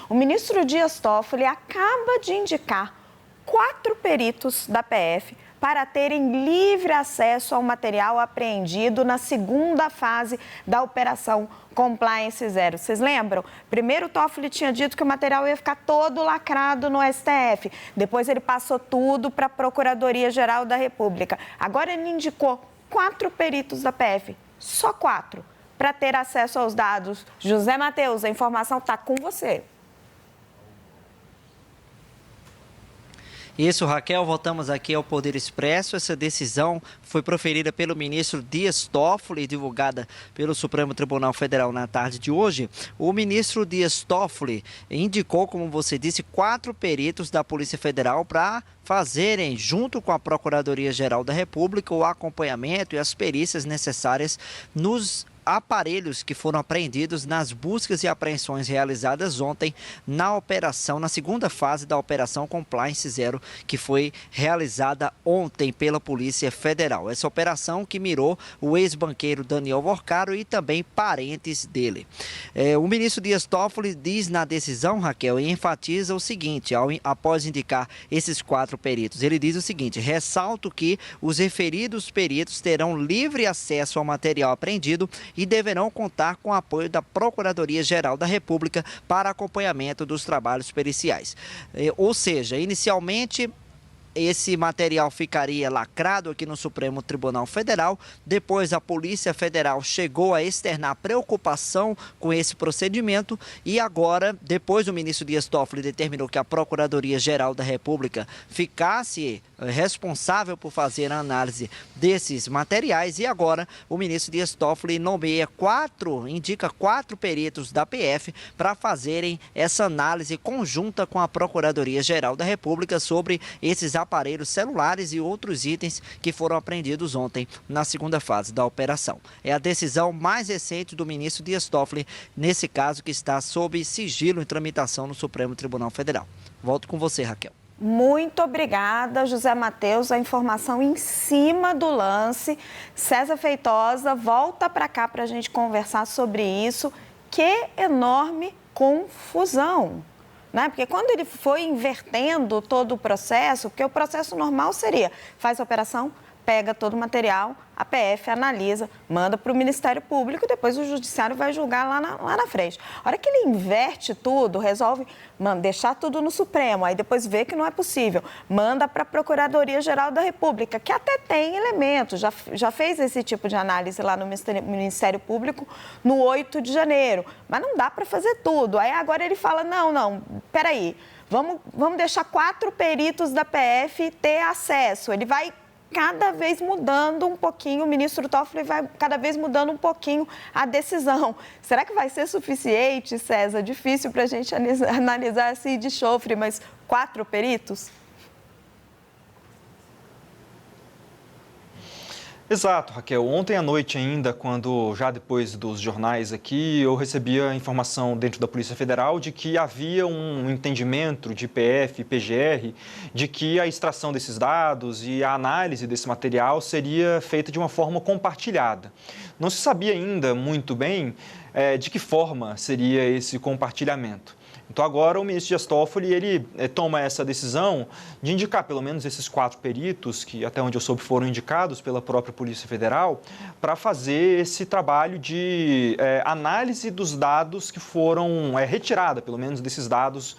O ministro Dias Toffoli acaba de indicar 4 peritos da PF para terem livre acesso ao material apreendido na segunda fase da Operação Compliance Zero. Vocês lembram? Primeiro o Toffoli tinha dito que o material ia ficar todo lacrado no STF. Depois ele passou tudo para a Procuradoria-Geral da República. Agora ele indicou 4 peritos da PF, só 4, para ter acesso aos dados. José Matheus, a informação está com você. Isso, Raquel, voltamos aqui ao Poder Expresso. Essa decisão foi proferida pelo ministro Dias Toffoli, divulgada pelo Supremo Tribunal Federal na tarde de hoje. O ministro Dias Toffoli indicou, como você disse, 4 peritos da Polícia Federal para fazerem, junto com a Procuradoria-Geral da República, o acompanhamento e as perícias necessárias nos aparelhos que foram apreendidos nas buscas e apreensões realizadas ontem na segunda fase da Operação Compliance Zero, que foi realizada ontem pela Polícia Federal. Essa operação que mirou o ex-banqueiro Daniel Vorcaro e também parentes dele. O ministro Dias Toffoli diz na decisão, Raquel, e enfatiza o seguinte, após indicar esses 4 peritos, ele diz o seguinte: ressalto que os referidos peritos terão livre acesso ao material apreendido e deverão contar com o apoio da Procuradoria-Geral da República para acompanhamento dos trabalhos periciais. Ou seja, inicialmente esse material ficaria lacrado aqui no Supremo Tribunal Federal. Depois a Polícia Federal chegou a externar preocupação com esse procedimento e agora, depois o ministro Dias Toffoli determinou que a Procuradoria-Geral da República ficasse responsável por fazer a análise desses materiais e agora o ministro Dias Toffoli indica 4 peritos da PF para fazerem essa análise conjunta com a Procuradoria-Geral da República sobre esses aparelhos celulares e outros itens que foram apreendidos ontem na segunda fase da operação. É a decisão mais recente do ministro Dias Toffoli, nesse caso que está sob sigilo em tramitação no Supremo Tribunal Federal. Volto com você, Raquel. Muito obrigada, José Matheus. A informação em cima do lance. César Feitosa volta para cá para a gente conversar sobre isso. Que enorme confusão, né? Porque quando ele foi invertendo todo o processo, porque o processo normal seria, faz a operação, pega todo o material, a PF analisa, manda para o Ministério Público e depois o Judiciário vai julgar lá na frente. A hora que ele inverte tudo, resolve deixar tudo no Supremo, aí depois vê que não é possível, manda para a Procuradoria-Geral da República, que até tem elementos, já fez esse tipo de análise lá no Ministério Público no 8 de janeiro, mas não dá para fazer tudo. Aí agora ele fala, não, peraí, vamos deixar 4 peritos da PF ter acesso. Ele vai cada vez mudando um pouquinho, o ministro Toffoli vai cada vez mudando um pouquinho a decisão. Será que vai ser suficiente, César? Difícil para a gente analisar assim de chofre, mas 4 peritos? Exato, Raquel. Ontem à noite ainda, já depois dos jornais aqui, eu recebi a informação dentro da Polícia Federal de que havia um entendimento de PF e PGR de que a extração desses dados e a análise desse material seria feita de uma forma compartilhada. Não se sabia ainda muito bem de que forma seria esse compartilhamento. Então, agora o ministro Dias Toffoli, ele toma essa decisão de indicar pelo menos esses 4 peritos, que até onde eu soube foram indicados pela própria Polícia Federal, para fazer esse trabalho de análise dos dados que foram retirada, pelo menos desses dados,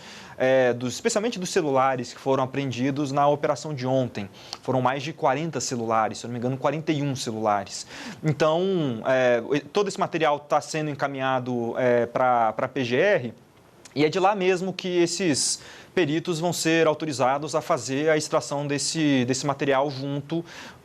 especialmente dos celulares que foram apreendidos na operação de ontem. Foram mais de 40 celulares, se eu não me engano, 41 celulares. Então, todo esse material está sendo encaminhado para a PGR, e é de lá mesmo que esses peritos vão ser autorizados a fazer a extração desse material junto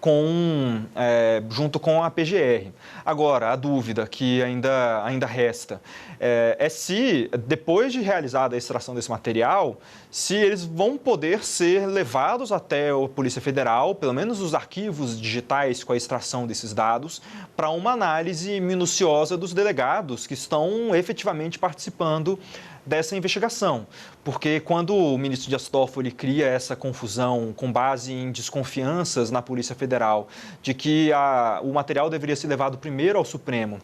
com a PGR. Agora, a dúvida que ainda resta é se, depois de realizada a extração desse material, se eles vão poder ser levados até a Polícia Federal, pelo menos os arquivos digitais com a extração desses dados, para uma análise minuciosa dos delegados que estão efetivamente participando dessa investigação, porque quando o ministro Dias Toffoli cria essa confusão com base em desconfianças na Polícia Federal de que o material deveria ser levado primeiro ao Supremo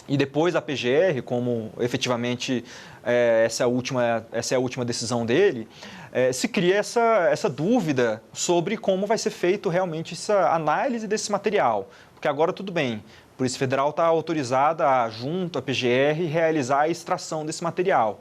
e depois a PGR, como efetivamente essa é a última decisão dele, se cria essa dúvida sobre como vai ser feito realmente essa análise desse material. Porque agora tudo bem, a Polícia Federal está autorizada, junto à PGR, realizar a extração desse material.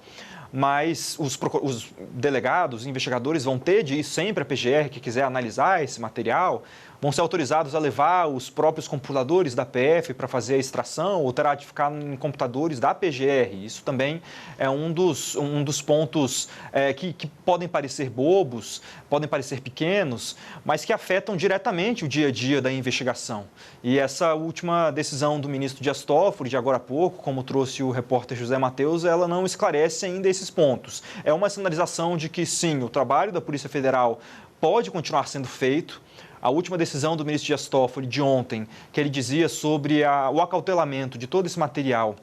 Mas os delegados, os investigadores vão ter de ir sempre à PGR que quiser analisar esse material, vão ser autorizados a levar os próprios computadores da PF para fazer a extração ou terá de ficar em computadores da PGR. Isso também é um dos pontos que podem parecer bobos, podem parecer pequenos, mas que afetam diretamente o dia a dia da investigação. E essa última decisão do ministro Dias Toffoli, de agora a pouco, como trouxe o repórter José Matheus, ela não esclarece ainda esses pontos. É uma sinalização de que, sim, o trabalho da Polícia Federal pode continuar sendo feito. A última decisão do ministro Dias Toffoli de ontem, que ele dizia sobre o acautelamento de todo esse material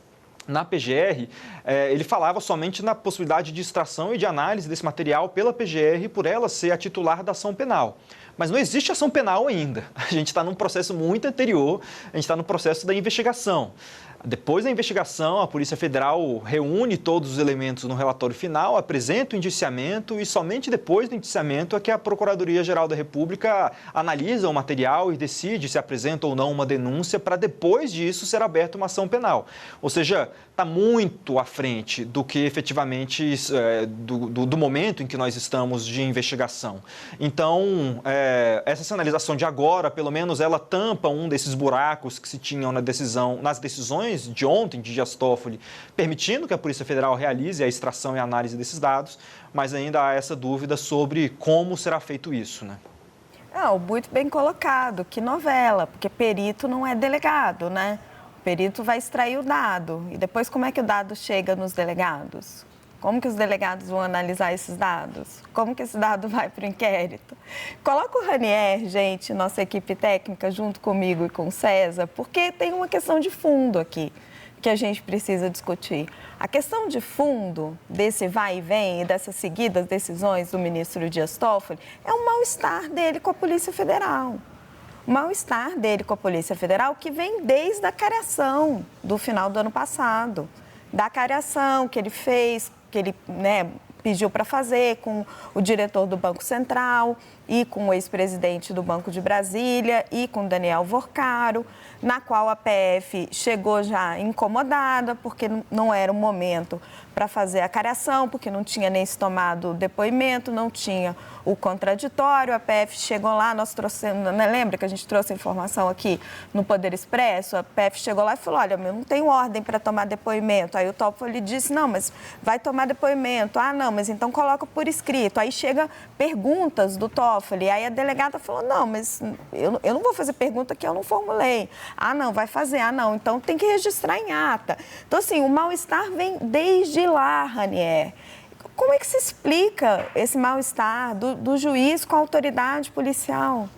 na PGR, ele falava somente na possibilidade de extração e de análise desse material pela PGR, por ela ser a titular da ação penal. Mas não existe ação penal ainda. A gente está num processo muito anterior, a gente está no processo da investigação. Depois da investigação, a Polícia Federal reúne todos os elementos no relatório final, apresenta o indiciamento e somente depois do indiciamento é que a Procuradoria-Geral da República analisa o material e decide se apresenta ou não uma denúncia para depois disso ser aberta uma ação penal. Ou seja, está muito à frente do que efetivamente, do momento em que nós estamos de investigação. Então, essa sinalização de agora, pelo menos, ela tampa um desses buracos que se tinham nas decisões de ontem, de Dias Toffoli, permitindo que a Polícia Federal realize a extração e a análise desses dados, mas ainda há essa dúvida sobre como será feito isso, né? Muito bem colocado, que novela, porque perito não é delegado, né? O perito vai extrair o dado, e depois como é que o dado chega nos delegados? Como que os delegados vão analisar esses dados? Como que esse dado vai para o inquérito? Coloca o Ranier, gente, nossa equipe técnica, junto comigo e com o César, porque tem uma questão de fundo aqui que a gente precisa discutir. A questão de fundo desse vai e vem e dessas seguidas decisões do ministro Dias Toffoli é o mal-estar dele com a Polícia Federal. O mal-estar dele com a Polícia Federal que vem desde a cariação do final do ano passado. Da cariação que ele fez, que ele pediu para fazer com o diretor do Banco Central e com o ex-presidente do Banco de Brasília e com Daniel Vorcaro, na qual a PF chegou já incomodada, porque não era o momento para fazer a cariação, porque não tinha nem se tomado depoimento, não tinha o contraditório. A PF chegou lá, nós trouxemos, lembra que a gente trouxe a informação aqui no Poder Expresso? A PF chegou lá e falou, olha, eu não tenho ordem para tomar depoimento. Aí o Toffoli disse, não, mas vai tomar depoimento. Ah, não, mas então coloca por escrito. Aí chega perguntas do Toffoli. Aí a delegada falou, não, mas eu não vou fazer pergunta que eu não formulei. Ah, não, vai fazer. Ah, não, então tem que registrar em ata. Então, assim, o mal-estar vem desde lá, Ranier. Como é que se explica esse mal-estar do juiz com a autoridade policial?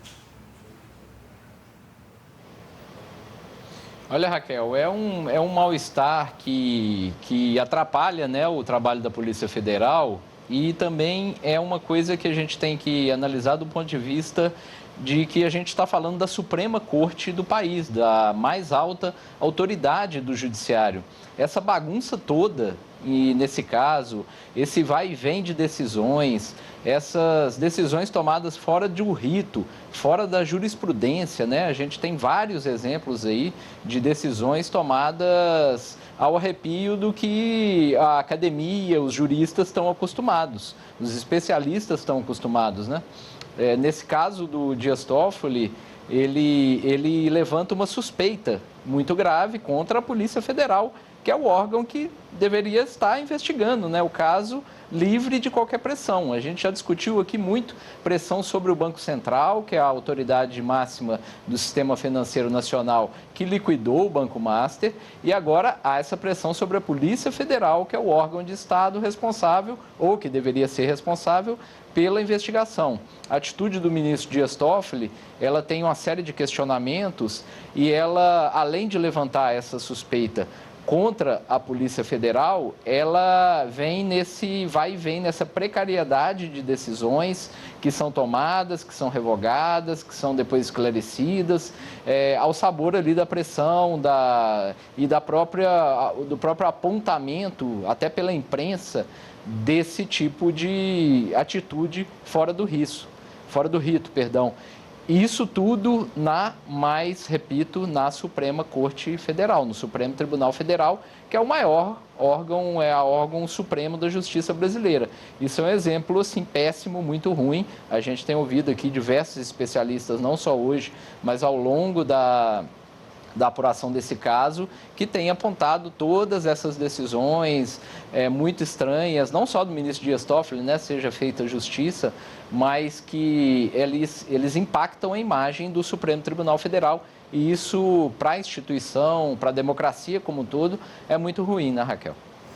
Olha, Raquel, é um mal-estar que atrapalha, né, o trabalho da Polícia Federal e também é uma coisa que a gente tem que analisar do ponto de vista de que a gente está falando da Suprema Corte do país, da mais alta autoridade do Judiciário. Essa bagunça toda, e nesse caso, esse vai e vem de decisões, essas decisões tomadas fora de um rito, fora da jurisprudência, né? A gente tem vários exemplos aí de decisões tomadas ao arrepio do que a academia, os juristas estão acostumados, os especialistas estão acostumados, né? Nesse caso do Dias Toffoli, ele levanta uma suspeita muito grave contra a Polícia Federal, que é o órgão que deveria estar investigando, né, o caso livre de qualquer pressão. A gente já discutiu aqui muito pressão sobre o Banco Central, que é a autoridade máxima do sistema financeiro nacional, que liquidou o Banco Master, e agora há essa pressão sobre a Polícia Federal, que é o órgão de Estado responsável, ou que deveria ser responsável, pela investigação. A atitude do ministro Dias Toffoli, ela tem uma série de questionamentos e ela, além de levantar essa suspeita contra a Polícia Federal, ela vai e vem nessa precariedade de decisões que são tomadas, que são revogadas, que são depois esclarecidas, ao sabor ali da pressão do próprio apontamento, até pela imprensa, desse tipo de atitude fora do rito. Isso tudo repito, na Suprema Corte Federal, no Supremo Tribunal Federal, que é o maior órgão, o órgão supremo da justiça brasileira. Isso é um exemplo, assim, péssimo, muito ruim. A gente tem ouvido aqui diversos especialistas, não só hoje, mas ao longo da apuração desse caso, que tem apontado todas essas decisões muito estranhas, não só do ministro Dias Toffoli, né, seja feita justiça, mas que eles impactam a imagem do Supremo Tribunal Federal. E isso, para a instituição, para a democracia como um todo, é muito ruim, né, Raquel?